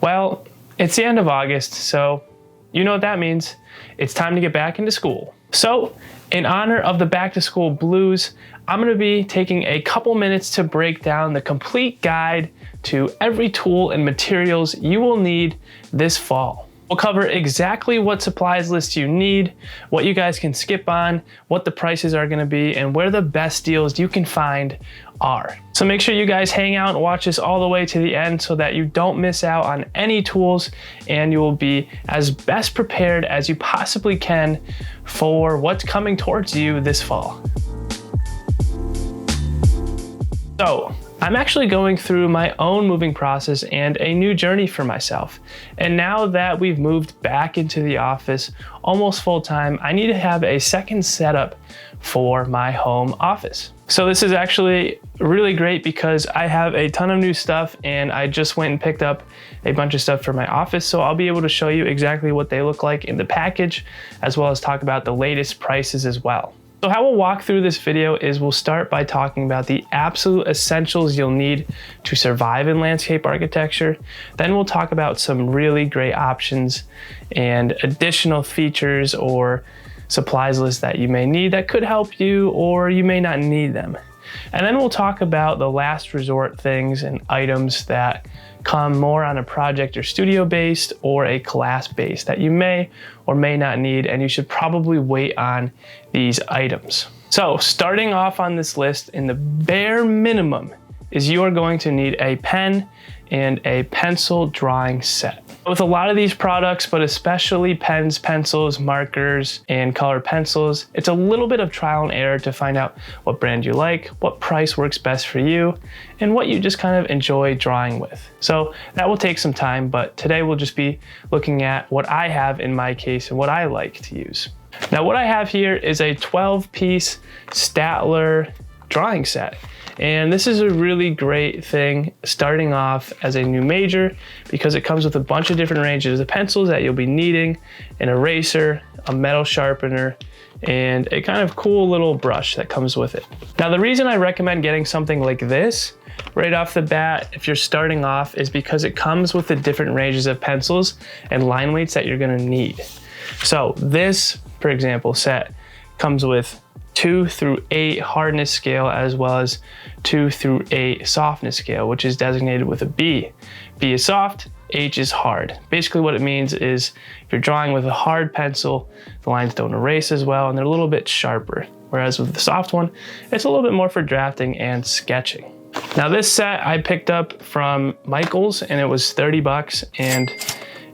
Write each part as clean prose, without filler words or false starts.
Well, it's the end of August, so you know what that means. It's time to get back into school. So, in honor of the back to school blues, I'm gonna be taking a couple minutes to break down the complete guide to every tool and materials you will need this fall. We'll cover exactly what supplies list you need, what you guys can skip on, what the prices are gonna be, and where the best deals you can find are. So make sure you guys hang out and watch this all the way to the end so that you don't miss out on any tools and you will be as best prepared as you possibly can for what's coming towards you this fall. So, I'm actually going through my own moving process and a new journey for myself. And now that we've moved back into the office almost full time, I need to have a second setup for my home office. So this is actually really great because I have a ton of new stuff and I just went and picked up a bunch of stuff for my office. So I'll be able to show you exactly what they look like in the package, as well as talk about the latest prices as well. So how we'll walk through this video is we'll start by talking about the absolute essentials you'll need to survive in landscape architecture. Then we'll talk about some really great options and additional features or supplies list that you may need that could help you, or you may not need them. And then we'll talk about the last resort things and items that come more on a project or studio based or a class based that you may or may not need, and you should probably wait on these items. So starting off on this list, in the bare minimum, is you are going to need a pen and a pencil drawing set. With a lot of these products, but especially pens, pencils, markers, and colored pencils, it's a little bit of trial and error to find out what brand you like, what price works best for you, and what you just kind of enjoy drawing with. So that will take some time, but today we'll just be looking at what I have in my case and what I like to use. Now what I have here is a 12-piece Staedtler drawing set. And this is a really great thing starting off as a new major because it comes with a bunch of different ranges of pencils that you'll be needing, an eraser, a metal sharpener, and a kind of cool little brush that comes with it. Now the reason I recommend getting something like this right off the bat if you're starting off is because it comes with the different ranges of pencils and line weights that you're gonna need. So this, for example, set comes with 2 through 8 hardness scale, as well as 2 through 8 softness scale, which is designated with a B. B is soft, H is hard. Basically what it means is if you're drawing with a hard pencil, the lines don't erase as well and they're a little bit sharper. Whereas with the soft one, it's a little bit more for drafting and sketching. Now this set I picked up from Michael's and it was 30 bucks, and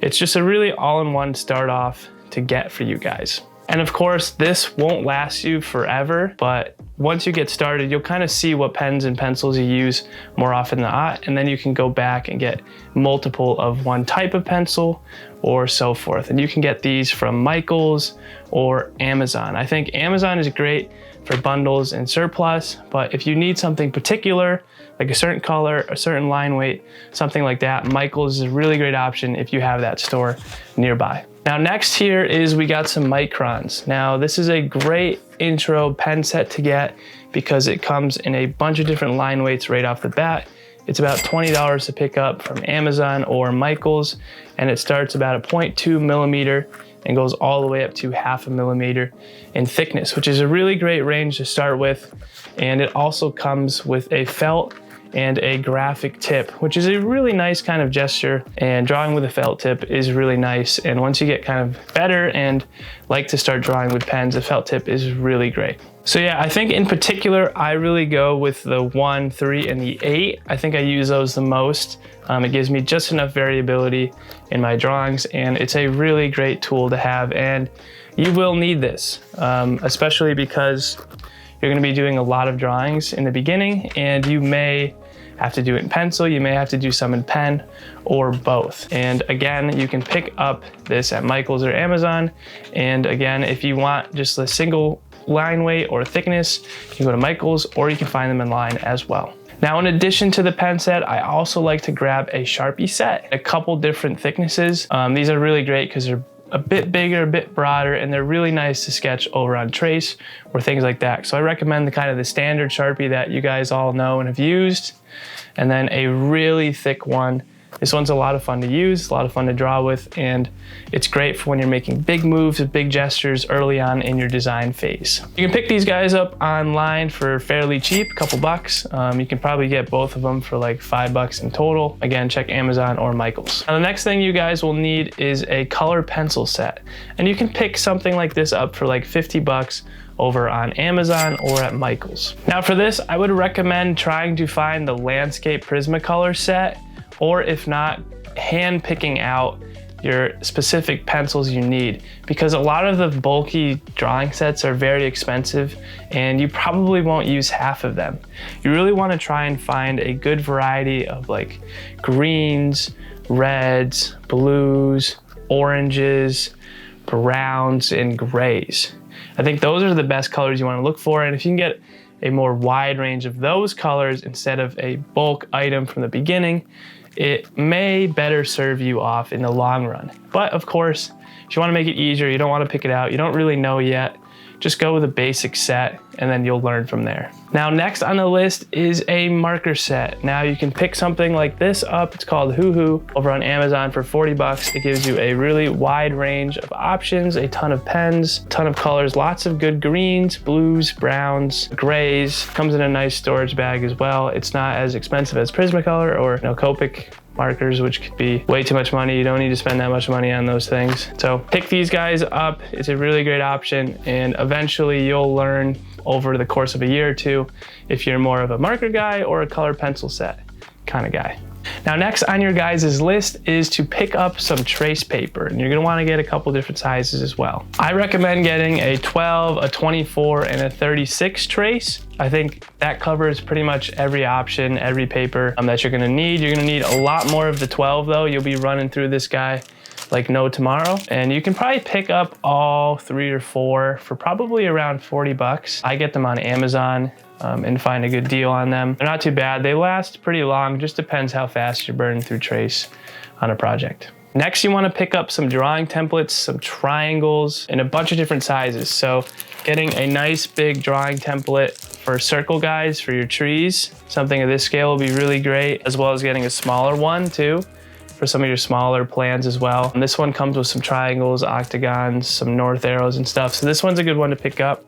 it's just a really all-in-one start off to get for you guys. And of course, this won't last you forever, but once you get started, you'll kind of see what pens and pencils you use more often than not, and then you can go back and get multiple of one type of pencil or so forth. And you can get these from Michael's or Amazon. I think Amazon is great for bundles and surplus, but if you need something particular, like a certain color, a certain line weight, something like that, Michael's is a really great option if you have that store nearby. Now next here is we got some Microns. Now this is a great intro pen set to get because it comes in a bunch of different line weights right off the bat. It's about $20 to pick up from Amazon or Michael's, and it starts about a 0.2 millimeter and goes all the way up to 0.5 millimeter in thickness, which is a really great range to start with. And it also comes with a felt and a graphic tip, which is a really nice kind of gesture, and drawing with a felt tip is really nice. And once you get kind of better and like to start drawing with pens, a felt tip is really great. So yeah, I think in particular, I really go with the 1, 3, and the 8. I think I use those the most. It gives me just enough variability in my drawings, and it's a really great tool to have, and you will need this, especially because you're gonna be doing a lot of drawings in the beginning, and you may have to do it in pencil, you may have to do some in pen, or both. And again, you can pick up this at Michael's or Amazon. And again, if you want just a single line weight or thickness, you can go to Michael's, or you can find them online as well. Now, in addition to the pen set, I also like to grab a Sharpee set, a couple different thicknesses. These are really great because they're a bit bigger, a bit broader, and they're really nice to sketch over on trace or things like that. So I recommend the kind of the standard Sharpie that you guys all know and have used, and then a really thick one This one's a lot of fun to use, a lot of fun to draw with, and it's great for when you're making big moves with big gestures early on in your design phase. You can pick these guys up online for fairly cheap, a couple bucks. You can probably get both of them for like $5 in total. Again, check Amazon or Michael's. Now, the next thing you guys will need is a color pencil set. And you can pick something like this up for like 50 bucks over on Amazon or at Michael's. Now for this, I would recommend trying to find the landscape Prismacolor set, or if not, hand picking out your specific pencils you need, because a lot of the bulky drawing sets are very expensive and you probably won't use half of them. You really want to try and find a good variety of like greens, reds, blues, oranges, browns, and grays. I think those are the best colors you want to look for, and if you can get a more wide range of those colors instead of a bulk item from the beginning, it may better serve you off in the long run. But of course, if you want to make it easier, you don't want to pick it out, you don't really know yet, just go with a basic set and then you'll learn from there. Now, next on the list is a marker set. Now you can pick something like this up. It's called Ohuhu over on Amazon for 40 bucks. It gives you a really wide range of options, a ton of pens, a ton of colors, lots of good greens, blues, browns, grays. Comes in a nice storage bag as well. It's not as expensive as Prismacolor or Copic markers, which could be way too much money. You don't need to spend that much money on those things. So pick these guys up. It's a really great option, and eventually you'll learn over the course of a year or two if you're more of a marker guy or a color pencil set kind of guy. Now, next on your guys' list is to pick up some trace paper, and you're gonna wanna get a couple different sizes as well. I recommend getting a 12, a 24, and a 36 trace. I think that covers pretty much every option, every paper that you're gonna need. You're gonna need a lot more of the 12 though. You'll be running through this guy like no tomorrow. And you can probably pick up all 3 or 4 for probably around 40 bucks. I get them on Amazon and find a good deal on them. They're not too bad. They last pretty long, just depends how fast you're burning through trace on a project. Next, you want to pick up some drawing templates, some triangles, and a bunch of different sizes. So getting a nice big drawing template for circle guides for your trees, something of this scale will be really great, as well as getting a smaller one too for some of your smaller plans as well. And this one comes with some triangles, octagons, some north arrows and stuff. So this one's a good one to pick up.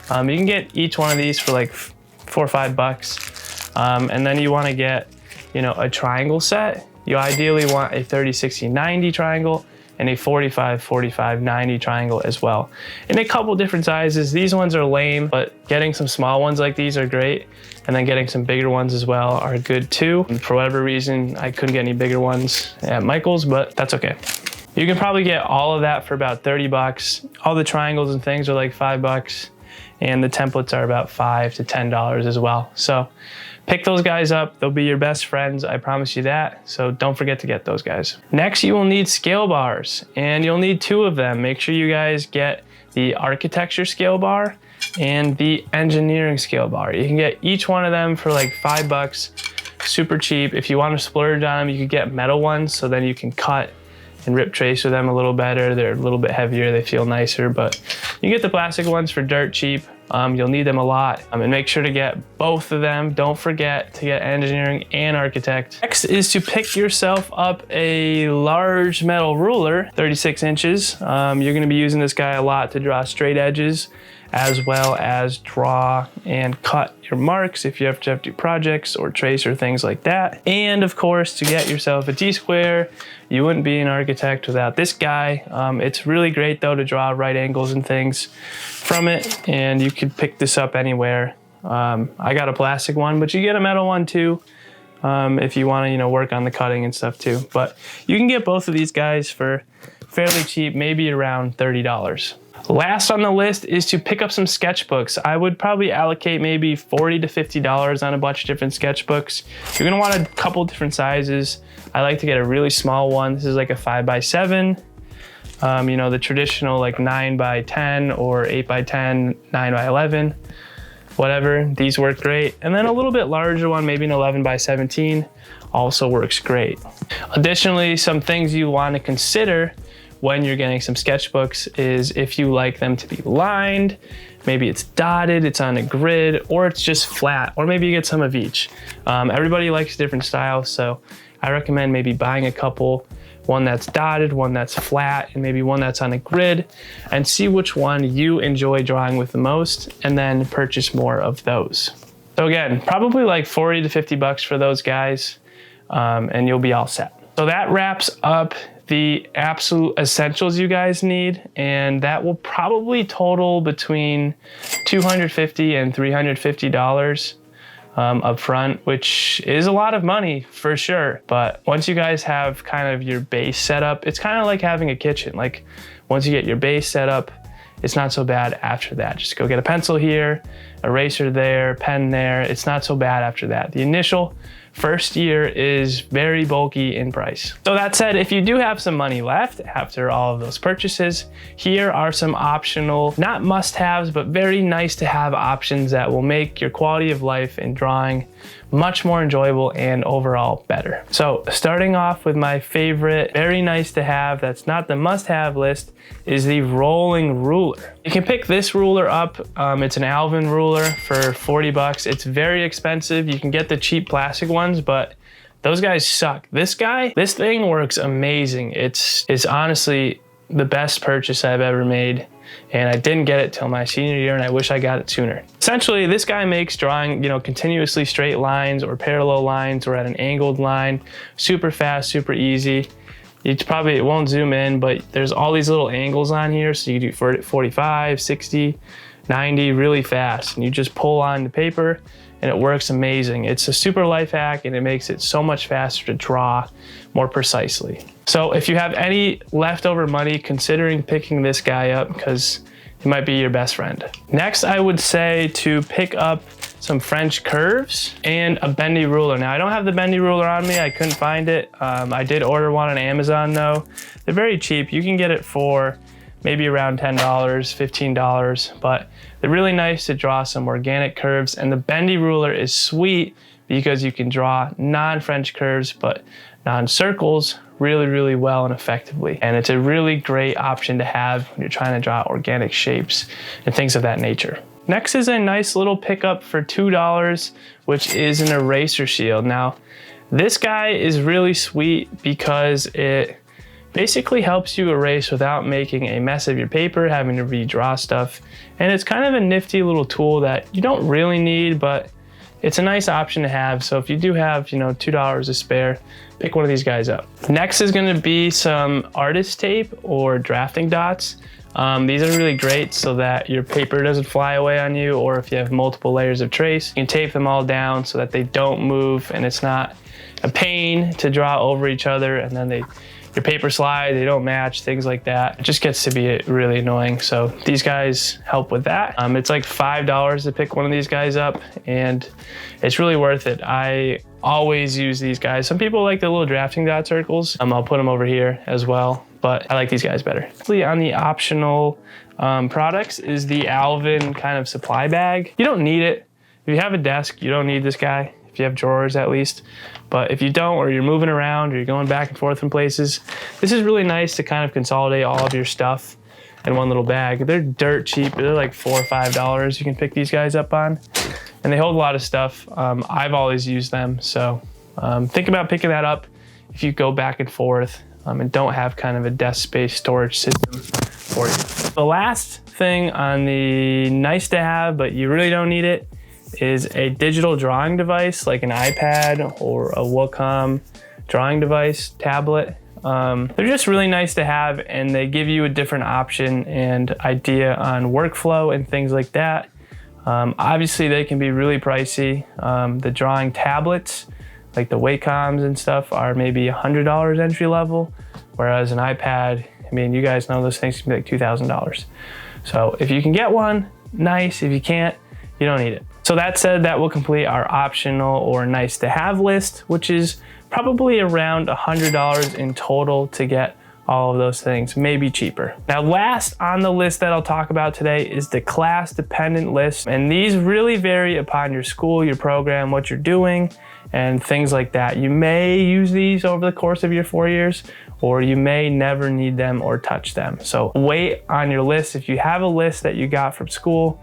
You can get each one of these for like 4 or 5 bucks. And then you want to get, a triangle set. You ideally want a 30, 60, 90 triangle and a 45, 45, 90 triangle as well. In a couple different sizes. These ones are lame, but getting some small ones like these are great. And then getting some bigger ones as well are good too. And for whatever reason, I couldn't get any bigger ones at Michael's, but that's okay. You can probably get all of that for about 30 bucks. All the triangles and things are like 5 bucks. And the templates are about $5 to $10 as well. So pick those guys up. They'll be your best friends. I promise you that. So don't forget to get those guys. Next, you will need scale bars, and you'll need 2 of them. Make sure you guys get the architecture scale bar and the engineering scale bar. You can get each one of them for like 5 bucks, super cheap. If you want to splurge on them, you could get metal ones, so then you can cut and rip trace with them a little better. They're a little bit heavier, they feel nicer, but you get the plastic ones for dirt cheap. You'll need them a lot, and make sure to get both of them. Don't forget to get engineering and architect. Next is to pick yourself up a large metal ruler, 36 inches. You're gonna be using this guy a lot to draw straight edges, as well as draw and cut your marks if you have to do projects or trace or things like that. And of course, to get yourself a T-square. You wouldn't be an architect without this guy. It's really great though to draw right angles and things from it, and you could pick this up anywhere. I got a plastic one, but you get a metal one too if you want to work on the cutting and stuff too. But you can get both of these guys for fairly cheap, maybe around $30. Last on the list is to pick up some sketchbooks. I would probably allocate maybe $40 to $50 on a bunch of different sketchbooks. You're gonna want a couple different sizes. I like to get a really small one. This is like a 5x7. The traditional like 9x10 or 8x10, 9x11, whatever. These work great. And then a little bit larger one, maybe an 11x17, also works great. Additionally, some things you want to consider when you're getting some sketchbooks is if you like them to be lined, maybe it's dotted, it's on a grid, or it's just flat, or maybe you get some of each. Everybody likes different styles, so I recommend maybe buying a couple, one that's dotted, one that's flat, and maybe one that's on a grid, and see which one you enjoy drawing with the most, and then purchase more of those. So again, probably like 40 to 50 bucks for those guys, and you'll be all set. So that wraps up the absolute essentials you guys need, and that will probably total between $250 and $350 up front, which is a lot of money for sure. But once you guys have kind of your base set up, it's kind of like having a kitchen. Like once you get your base set up, it's not so bad after that. Just go get a pencil here, eraser there, pen there. It's not so bad after that. The initial first year is very bulky in price. So that said, if you do have some money left after all of those purchases, here are some optional, not must-haves, but very nice to have options that will make your quality of life in drawing much more enjoyable and overall better. So starting off with my favorite, very nice to have, that's not the must-have list, is the rolling ruler. You can pick this ruler up. It's an Alvin ruler for 40 bucks. It's very expensive. You can get the cheap plastic ones, but those guys suck. This thing works amazing. It's honestly the best purchase I've ever made, and I didn't get it till my senior year, and I wish I got it sooner. Essentially, this guy makes drawing, continuously straight lines or parallel lines or at an angled line super fast, super easy. It won't zoom in, but there's all these little angles on here, so you do 45, 60, 90 really fast, and you just pull on the paper and it works amazing. It's a super life hack, and it makes it so much faster to draw more precisely. So if you have any leftover money, considering picking this guy up because it might be your best friend. Next, I would say to pick up some French curves and a bendy ruler. Now, I don't have the bendy ruler on me. I couldn't find it. I did order one on Amazon though. They're very cheap. You can get it for maybe around $10, $15, but they're really nice to draw some organic curves. And the bendy ruler is sweet because you can draw non-French curves, but non-circles really, really well and effectively. And it's a really great option to have when you're trying to draw organic shapes and things of that nature. Next is a nice little pickup for $2, which is an eraser shield. Now, this guy is really sweet because it basically helps you erase without making a mess of your paper, having to redraw stuff. And it's kind of a nifty little tool that you don't really need, but it's a nice option to have. So if you do have, $2 to spare, pick one of these guys up. Next is gonna be some artist tape or drafting dots. These are really great so that your paper doesn't fly away on you, or if you have multiple layers of trace, you can tape them all down so that they don't move and it's not a pain to draw over each other, and then your paper slide, they don't match, things like that. It just gets to be really annoying. So these guys help with that. It's like $5 to pick one of these guys up, and it's really worth it. I always use these guys. Some people like the little drafting dot circles. I'll put them over here as well, but I like these guys better. On the optional products is the Alvin kind of supply bag. You don't need it. If you have a desk, you don't need this guy. If you have drawers at least. But if you don't, or you're moving around, or you're going back and forth in places, this is really nice to kind of consolidate all of your stuff in one little bag. They're dirt cheap. They're like $4 or $5 you can pick these guys up on. And they hold a lot of stuff. I've always used them. So think about picking that up if you go back and forth and don't have kind of a desk space storage system for you. The last thing on the nice to have, but you really don't need it, is a digital drawing device like an iPad or a Wacom drawing device, tablet. They're just really nice to have, and they give you a different option and idea on workflow and things like that. Obviously, they can be really pricey. The drawing tablets, like the Wacoms and stuff, are maybe $100 entry level, whereas an iPad, you guys know those things can be like $2,000. So if you can get one, nice. If you can't, you don't need it. So that said, that will complete our optional or nice to have list, which is probably around $100 in total to get all of those things, maybe cheaper. Now, last on the list that I'll talk about today is the class dependent list. And these really vary upon your school, your program, what you're doing, and things like that. You may use these over the course of your 4 years, or you may never need them or touch them. So wait on your list. If you have a list that you got from school,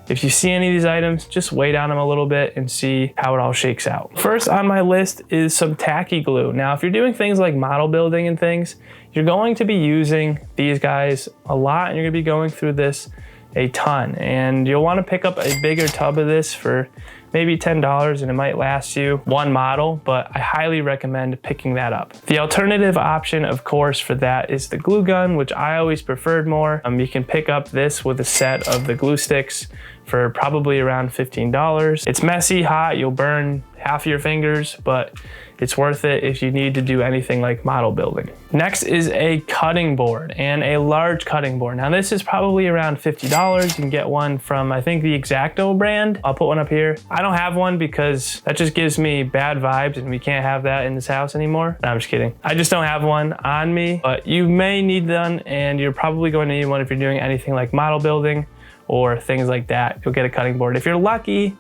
if you see any of these items, just wait on them a little bit and see how it all shakes out. First on my list is some tacky glue. Now, if you're doing things like model building and things, you're going to be using these guys a lot, and you're gonna be going through this a ton. And you'll wanna pick up a bigger tub of this for maybe $10, and it might last you one model, but I highly recommend picking that up. The alternative option, of course, for that is the glue gun, which I always preferred more. You can pick up this with a set of the glue sticks for probably around $15. It's messy, hot, you'll burn half of your fingers, but it's worth it if you need to do anything like model building. Next is a cutting board, and a large cutting board. Now this is probably around $50. You can get one from, I think, the X-Acto brand. I'll put one up here. I don't have one because that just gives me bad vibes, and we can't have that in this house anymore. No, I'm just kidding. I just don't have one on me, but you may need one, and you're probably going to need one if you're doing anything like model building or things like that. You'll get a cutting board. If you're lucky,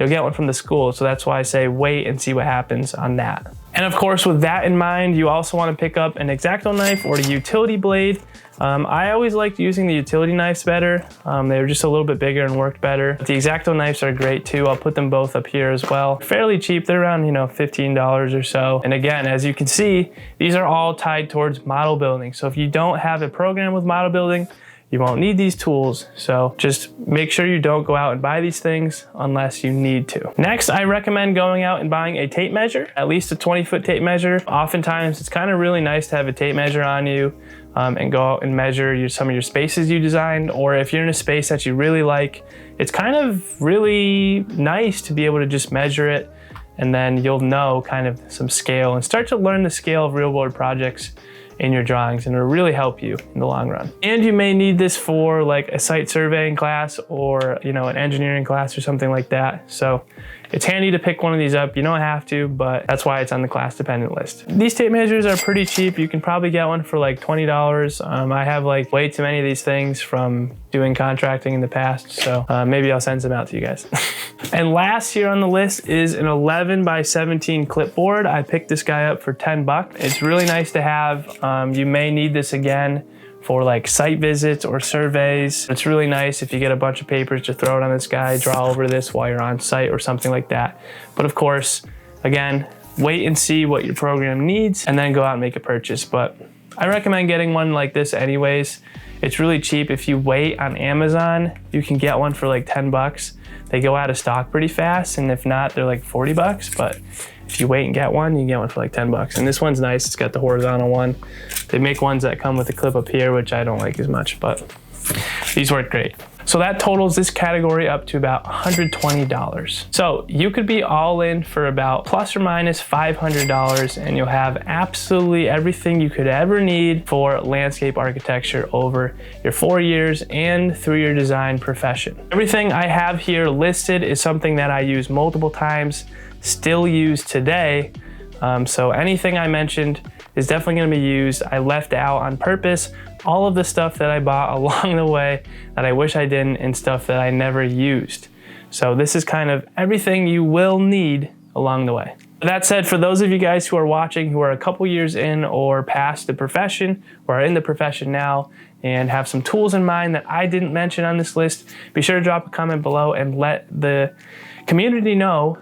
you'll get one from the school. So that's why I say wait and see what happens on that. And of course, with that in mind, you also want to pick up an X-Acto knife or a utility blade. I always liked using the utility knives better. They were just a little bit bigger and worked better. But the X-Acto knives are great too. I'll put them both up here as well. Fairly cheap, they're around, $15 or so. And again, as you can see, these are all tied towards model building. So if you don't have a program with model building, you won't need these tools, so just make sure you don't go out and buy these things unless you need to. Next, I recommend going out and buying a tape measure, at least a 20-foot tape measure. Oftentimes, it's kind of really nice to have a tape measure on you and go out and measure some of your spaces you designed, or if you're in a space that you really like, it's kind of really nice to be able to just measure it, and then you'll know kind of some scale and start to learn the scale of real-world projects in your drawings, and it'll really help you in the long run. And you may need this for like a site surveying class or an engineering class or something like that. So it's handy to pick one of these up. You don't have to, but that's why it's on the class dependent list. These tape measures are pretty cheap. You can probably get one for like $20. I have like way too many of these things from doing contracting in the past, so maybe I'll send some out to you guys. And last here on the list is an 11 by 17 clipboard. I picked this guy up for 10 bucks. It's really nice to have. You may need this again for like site visits or surveys. It's really nice if you get a bunch of papers to throw it on this guy, draw over this while you're on site or something like that. But of course, again, wait and see what your program needs and then go out and make a purchase. But I recommend getting one like this anyways. It's really cheap. If you wait on Amazon, you can get one for like 10 bucks. They go out of stock pretty fast, and if not, they're like 40 bucks. But if you wait and get one, you can get one for like 10 bucks. And this one's nice. It's got the horizontal one. They make ones that come with a clip up here, which I don't like as much, but these work great. So that totals this category up to about $120. So you could be all in for about plus or minus $500, and you'll have absolutely everything you could ever need for landscape architecture over your 4 years and through your design profession. Everything I have here listed is something that I use multiple times, still use today. So anything I mentioned is definitely going to be used. I left out on purpose all of the stuff that I bought along the way that I wish I didn't, and stuff that I never used. So this is kind of everything you will need along the way. That said, for those of you guys who are watching who are a couple years in or past the profession, or are in the profession now and have some tools in mind that I didn't mention on this list, be sure to drop a comment below and let the community know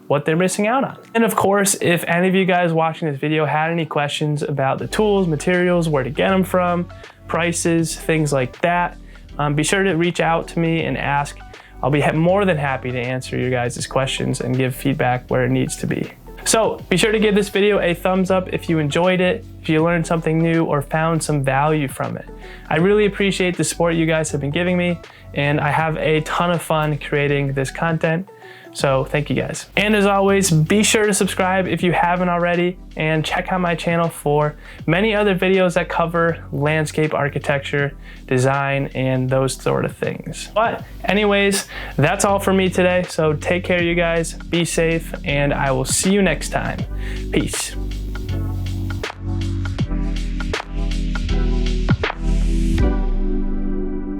what they're missing out on. And of course, if any of you guys watching this video had any questions about the tools, materials, where to get them from, prices, things like that, be sure to reach out to me and ask. I'll be more than happy to answer your guys' questions and give feedback where it needs to be. So be sure to give this video a thumbs up if you enjoyed it, if you learned something new or found some value from it. I really appreciate the support you guys have been giving me, and I have a ton of fun creating this content. So thank you guys. And as always, be sure to subscribe if you haven't already, and check out my channel for many other videos that cover landscape architecture, design, and those sort of things. But anyways, that's all for me today. So take care, you guys, be safe, and I will see you next time. Peace.